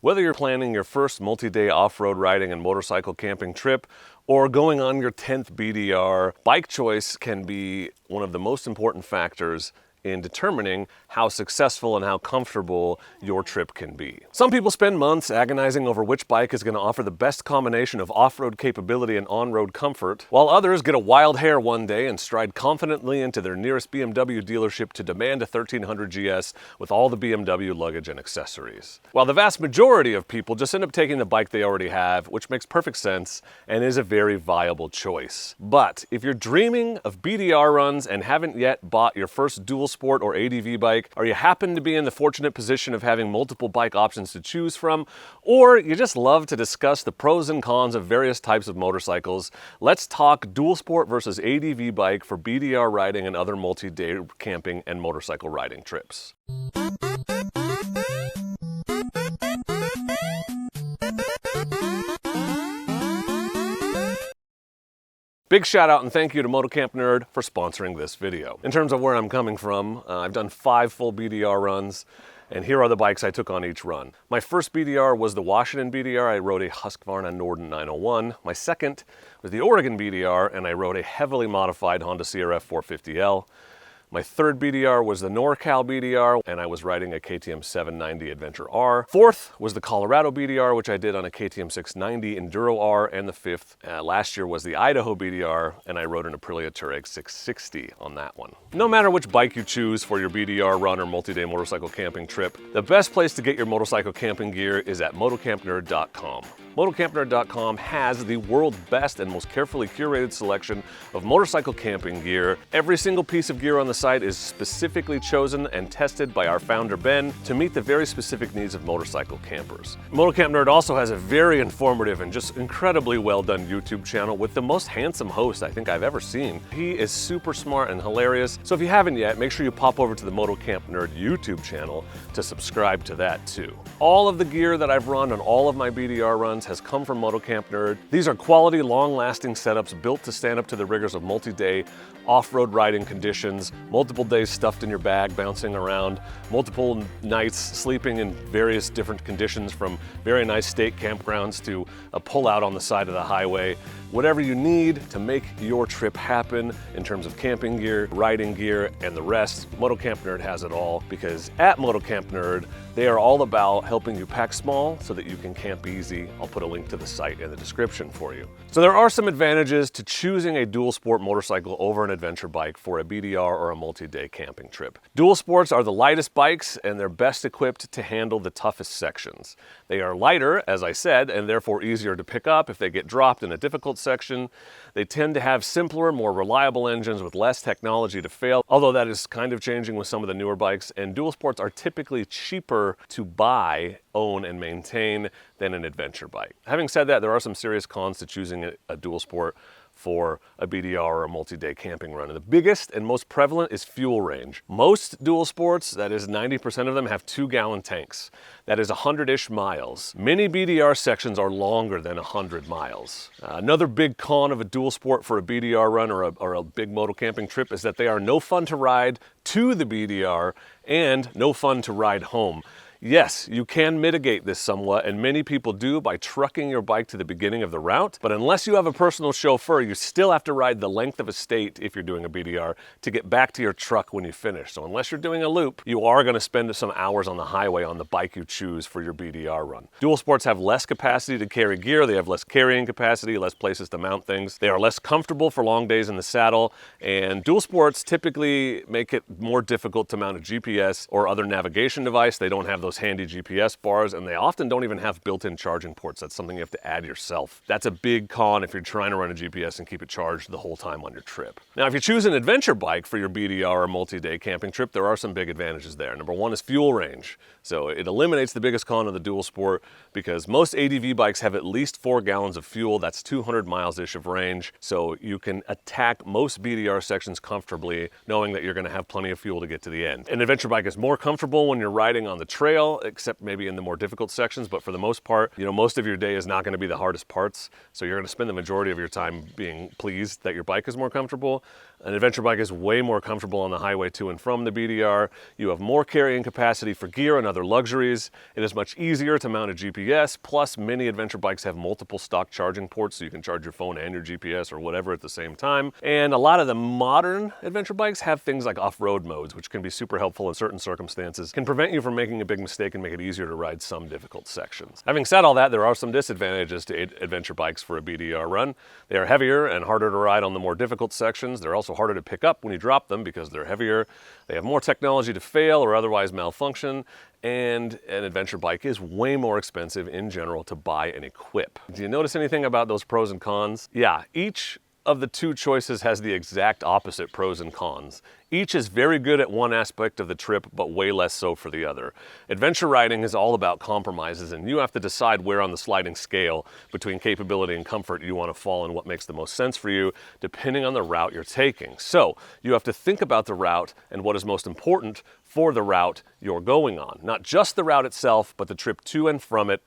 Whether you're planning your first multi-day off-road riding and motorcycle camping trip or going on your 10th BDR, bike choice can be one of the most important factors in determining how successful and how comfortable your trip can be. Some people spend months agonizing over which bike is going to offer the best combination of off-road capability and on-road comfort, while others get a wild hair one day and stride confidently into their nearest BMW dealership to demand a 1300 GS with all the BMW luggage and accessories. While the vast majority of people just end up taking the bike they already have, which makes perfect sense and is a very viable choice. But if you're dreaming of BDR runs and haven't yet bought your first dual sport or ADV bike, or you happen to be in the fortunate position of having multiple bike options to choose from, or you just love to discuss the pros and cons of various types of motorcycles, let's talk dual sport versus ADV bike for BDR riding and other multi-day camping and motorcycle riding trips. Big shout out and thank you to Motocamp Nerd for sponsoring this video. In terms of where I'm coming from, I've done 5 full BDR runs, and here are the bikes I took on each run. My first BDR was the Washington BDR. I rode a Husqvarna Norden 901. My second was the Oregon BDR, and I rode a heavily modified Honda CRF 450L. My third BDR was the NorCal BDR, and I was riding a KTM 790 Adventure R. Fourth was the Colorado BDR, which I did on a KTM 690 Enduro R. And the fifth, last year, was the Idaho BDR, and I rode an Aprilia Touareg 660 on that one. No matter which bike you choose for your BDR run or multi-day motorcycle camping trip, the best place to get your motorcycle camping gear is at motocampnerd.com. Motocampnerd.com has the world's best and most carefully curated selection of motorcycle camping gear. Every single piece of gear on the site is specifically chosen and tested by our founder Ben to meet the very specific needs of motorcycle campers. Motocamp Nerd also has a very informative and just incredibly well done YouTube channel with the most handsome host I think I've ever seen. He is super smart and hilarious, so if you haven't yet, make sure you pop over to the Motocamp Nerd YouTube channel to subscribe to that too. All of the gear that I've run on all of my BDR runs has come from Motocamp Nerd. These are quality, long-lasting setups built to stand up to the rigors of multi-day off-road riding conditions, multiple days stuffed in your bag, bouncing around, multiple nights sleeping in various different conditions, from very nice state campgrounds to a pull-out on the side of the highway. Whatever you need to make your trip happen in terms of camping gear, riding gear, and the rest, Motocamp Nerd has it all, because at Motocamp Nerd, they are all about helping you pack small so that you can camp easy. I'll put a link to the site in the description for you. So there are some advantages to choosing a dual sport motorcycle over an adventure bike for a BDR or a multi-day camping trip. Dual sports are the lightest bikes, and they're best equipped to handle the toughest sections. They are lighter, as I said, and therefore easier to pick up if they get dropped in a difficult section. They tend to have simpler, more reliable engines with less technology to fail, although that is kind of changing with some of the newer bikes, and dual sports are typically cheaper to buy, own, and maintain than an adventure bike. Having said that, there are some serious cons to choosing a dual sport for a BDR or a multi-day camping run. And the biggest and most prevalent is fuel range. Most dual sports, that is 90% of them, have 2-gallon tanks. That is 100-ish miles. Many BDR sections are longer than 100 miles. Another big con of a dual sport for a BDR run or a big moto camping trip is that they are no fun to ride to the BDR and no fun to ride home. Yes, you can mitigate this somewhat, and many people do by trucking your bike to the beginning of the route, but unless you have a personal chauffeur, you still have to ride the length of a state, if you're doing a BDR, to get back to your truck when you finish. So unless you're doing a loop, you are going to spend some hours on the highway on the bike you choose for your BDR run. Dual sports have less capacity to carry gear, they have less carrying capacity, less places to mount things. They are less comfortable for long days in the saddle, and dual sports typically make it more difficult to mount a GPS or other navigation device. They don't have those handy GPS bars, and they often don't even have built-in charging ports. That's something you have to add yourself. That's a big con if you're trying to run a GPS and keep it charged the whole time on your trip. Now, if you choose an adventure bike for your BDR or multi-day camping trip, there are some big advantages there. Number one is fuel range. So it eliminates the biggest con of the dual sport because most ADV bikes have at least 4 gallons of fuel. That's 200 miles-ish of range. So you can attack most BDR sections comfortably, knowing that you're going to have plenty of fuel to get to the end. An adventure bike is more comfortable when you're riding on the trail trail, except maybe in the more difficult sections, but for the most part, you know, most of your day is not going to be the hardest parts, so you're going to spend the majority of your time being pleased that your bike is more comfortable. An adventure bike is way more comfortable on the highway to and from the BDR. You have more carrying capacity for gear and other luxuries. It is much easier to mount a GPS, plus many adventure bikes have multiple stock charging ports, so you can charge your phone and your GPS or whatever at the same time. And a lot of the modern adventure bikes have things like off-road modes, which can be super helpful in certain circumstances, can prevent you from making a big mistake and make it easier to ride some difficult sections. Having said all that, there are some disadvantages to adventure bikes for a BDR run. They are heavier and harder to ride on the more difficult sections. They're also harder to pick up when you drop them because they're heavier. They have more technology to fail or otherwise malfunction, and an adventure bike is way more expensive in general to buy and equip. Do you notice anything about those pros and cons? Yeah, each of the two choices has the exact opposite pros and cons. Each is very good at one aspect of the trip, but way less so for the other. Adventure riding is all about compromises, and you have to decide where on the sliding scale between capability and comfort you want to fall and what makes the most sense for you, depending on the route you're taking. So you have to think about the route and what is most important for the route you're going on. Not just the route itself, but the trip to and from it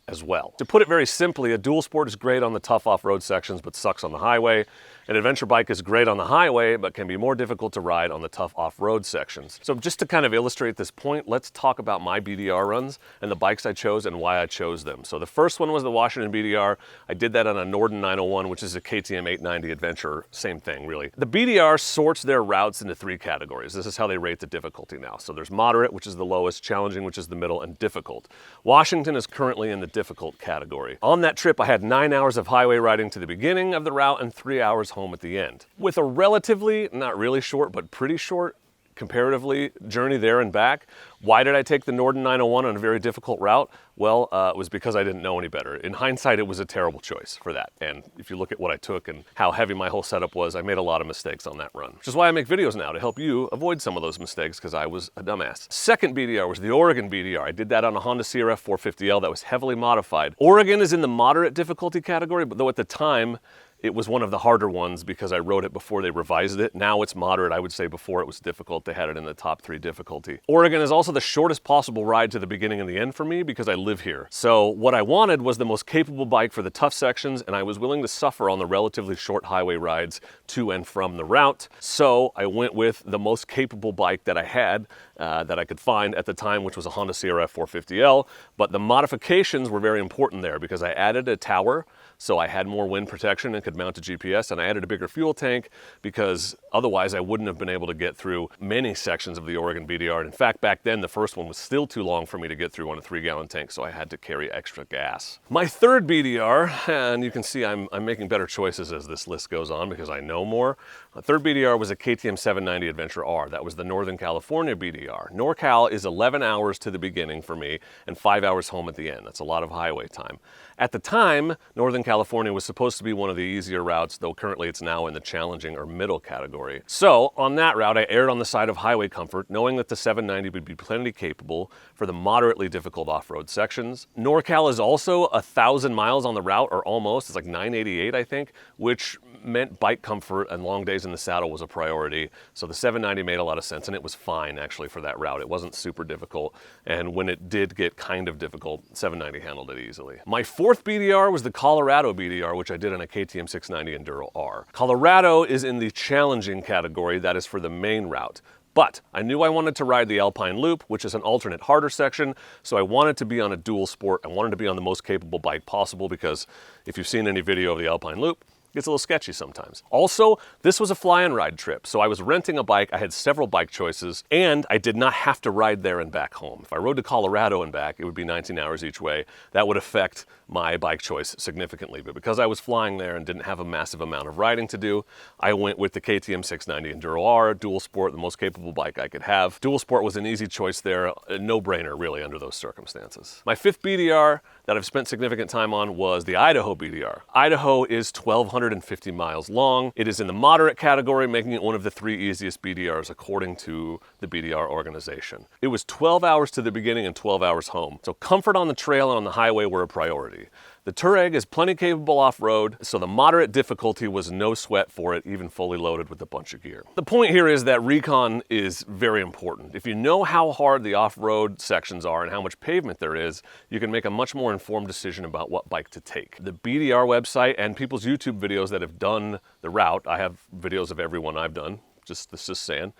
as well. To put it very simply, a dual sport is great on the tough off-road sections but sucks on the highway. An adventure bike is great on the highway but can be more difficult to ride on the tough off-road sections. So just to kind of illustrate this point, let's talk about my BDR runs and the bikes I chose and why I chose them. So the first one was the Washington BDR. I did that on a Norden 901, which is a KTM 890 Adventure. Same thing, really. The BDR sorts their routes into three categories. This is how they rate the difficulty now. So there's moderate, which is the lowest, challenging, which is the middle, and difficult. Washington is currently in the difficult category. On that trip, I had 9 hours of highway riding to the beginning of the route and 3 hours home at the end. With a relatively, not really short, but pretty short, comparatively, journey there and back. Why did I take the Norden 901 on a very difficult route? Well, it was because I didn't know any better. In hindsight, it was a terrible choice for that. And if you look at what I took and how heavy my whole setup was, I made a lot of mistakes on that run. Which is why I make videos now, to help you avoid some of those mistakes, because I was a dumbass. Second BDR was the Oregon BDR. I did that on a Honda CRF 450L that was heavily modified. Oregon is in the moderate difficulty category, but though at the time, it was one of the harder ones because I rode it before they revised it. Now it's moderate. I would say before it was difficult. They had it in the top 3 difficulty. Oregon is also the shortest possible ride to the beginning and the end for me because I live here. So what I wanted was the most capable bike for the tough sections, and I was willing to suffer on the relatively short highway rides to and from the route. So I went with the most capable bike that I had that I could find at the time, which was a Honda CRF 450L. But the modifications were very important there because I added a tower, so I had more wind protection and could mount a GPS, and I added a bigger fuel tank because otherwise I wouldn't have been able to get through many sections of the Oregon BDR. And in fact, back then, the first one was still too long for me to get through on a 3-gallon tank, so I had to carry extra gas. My third BDR, and you can see I'm making better choices as this list goes on because I know more. My third BDR was a KTM 790 Adventure R. That was the Northern California BDR. NorCal is 11 hours to the beginning for me and 5 hours home at the end. That's a lot of highway time. At the time, Northern California was supposed to be one of the easier routes, though currently it's now in the challenging or middle category. So on that route, I erred on the side of highway comfort, knowing that the 790 would be plenty capable for the moderately difficult off-road sections. NorCal is also 1,000 miles on the route, or almost. It's like 988, I think, which meant bike comfort and long days in the saddle was a priority. So the 790 made a lot of sense, and it was fine actually for that route. It wasn't super difficult, and when it did get kind of difficult, 790 handled it easily. My fourth BDR was the Colorado BDR, which I did on a KTM 690 Enduro R. Colorado is in the challenging category. That is for the main route. But I knew I wanted to ride the Alpine Loop, which is an alternate harder section, so I wanted to be on a dual sport. I wanted to be on the most capable bike possible because if you've seen any video of the Alpine Loop, gets a little sketchy sometimes. Also, this was a fly and ride trip, so I was renting a bike, I had several bike choices, and I did not have to ride there and back home. If I rode to Colorado and back, it would be 19 hours each way. That would affect my bike choice significantly, but because I was flying there and didn't have a massive amount of riding to do, I went with the KTM 690 Enduro R, dual sport, the most capable bike I could have. Dual sport was an easy choice there, a no-brainer really under those circumstances. My fifth BDR that I've spent significant time on was the Idaho BDR. Idaho is 1,250 miles long. It is in the moderate category, making it one of the 3 easiest BDRs according to the BDR organization. It was 12 hours to the beginning and 12 hours home. So comfort on the trail and on the highway were a priority. The Touareg is plenty capable off-road, so the moderate difficulty was no sweat for it, even fully loaded with a bunch of gear. The point here is that recon is very important. If you know how hard the off-road sections are and how much pavement there is, you can make a much more informed decision about what bike to take. The BDR website and people's YouTube videos that have done the route, I have videos of every one I've done, just saying.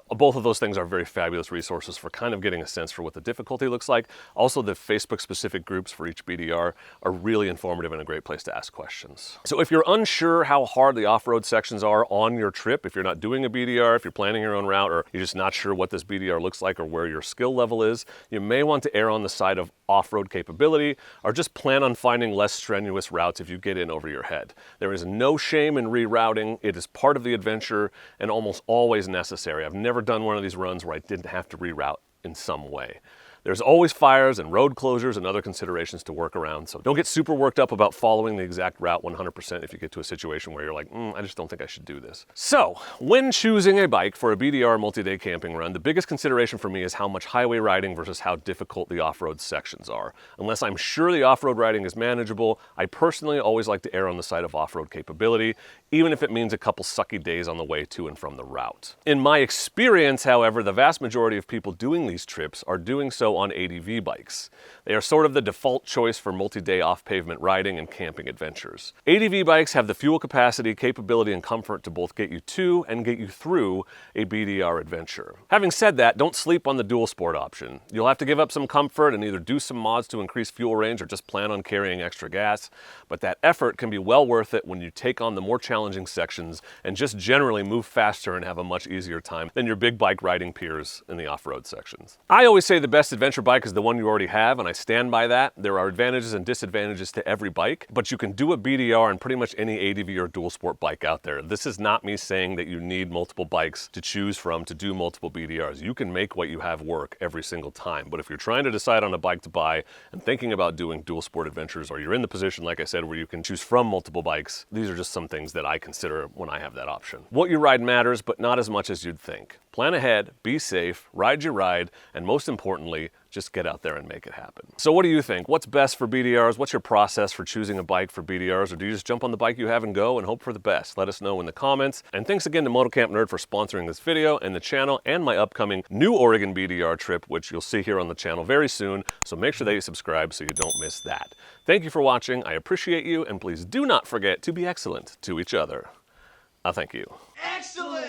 Both of those things are very fabulous resources for kind of getting a sense for what the difficulty looks like. Also, the Facebook specific groups for each BDR are really informative and a great place to ask questions. So if you're unsure how hard the off-road sections are on your trip, if you're not doing a BDR, if you're planning your own route, or you're just not sure what this BDR looks like or where your skill level is, you may want to err on the side of off-road capability, or just plan on finding less strenuous routes if you get in over your head. There is no shame in rerouting. It is part of the adventure and almost always necessary. I've never done one of these runs where I didn't have to reroute in some way. There's always fires and road closures and other considerations to work around, so don't get super worked up about following the exact route 100% if you get to a situation where you're like, I just don't think I should do this. So, when choosing a bike for a BDR multi-day camping run, the biggest consideration for me is how much highway riding versus how difficult the off-road sections are. Unless I'm sure the off-road riding is manageable, I personally always like to err on the side of off-road capability, even if it means a couple sucky days on the way to and from the route. In my experience, however, the vast majority of people doing these trips are doing so on ADV bikes. They are sort of the default choice for multi-day off-pavement riding and camping adventures. ADV bikes have the fuel capacity, capability, and comfort to both get you to and get you through a BDR adventure. Having said that, don't sleep on the dual sport option. You'll have to give up some comfort and either do some mods to increase fuel range or just plan on carrying extra gas, but that effort can be well worth it when you take on the more challenging sections and just generally move faster and have a much easier time than your big bike riding peers in the off-road sections. I always say the best adventure bike is the one you already have, and I stand by that. There are advantages and disadvantages to every bike, but you can do a BDR on pretty much any ADV or dual sport bike out there. This is not me saying that you need multiple bikes to choose from to do multiple BDRs. You can make what you have work every single time, but if you're trying to decide on a bike to buy and thinking about doing dual sport adventures, or you're in the position, like I said, where you can choose from multiple bikes, these are just some things that I consider when I have that option. What you ride matters, but not as much as you'd think. Plan ahead, be safe, ride your ride, and most importantly, just get out there and make it happen. So what do you think? What's best for BDRs? What's your process for choosing a bike for BDRs? Or do you just jump on the bike you have and go and hope for the best? Let us know in the comments. And thanks again to Motocamp Nerd for sponsoring this video and the channel and my upcoming new Oregon BDR trip, which you'll see here on the channel very soon. So make sure that you subscribe so you don't miss that. Thank you for watching. I appreciate you, and please do not forget to be excellent to each other. Thank you. Excellent!